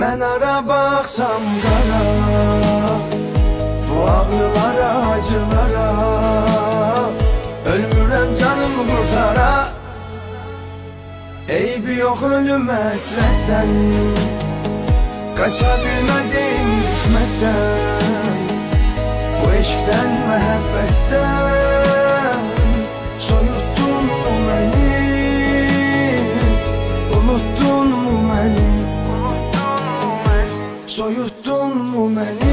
Mən ara baxsam qara, bu ağrılara, acılara, ölmürəm canım qurtara. Eybi yox ölüm həsrətdən, qaça bilmədim qismətdən, bu eşqdən, məhəbbətdən. Soyuttun mu məni, unuttun mu məni, soyuttun mu məni?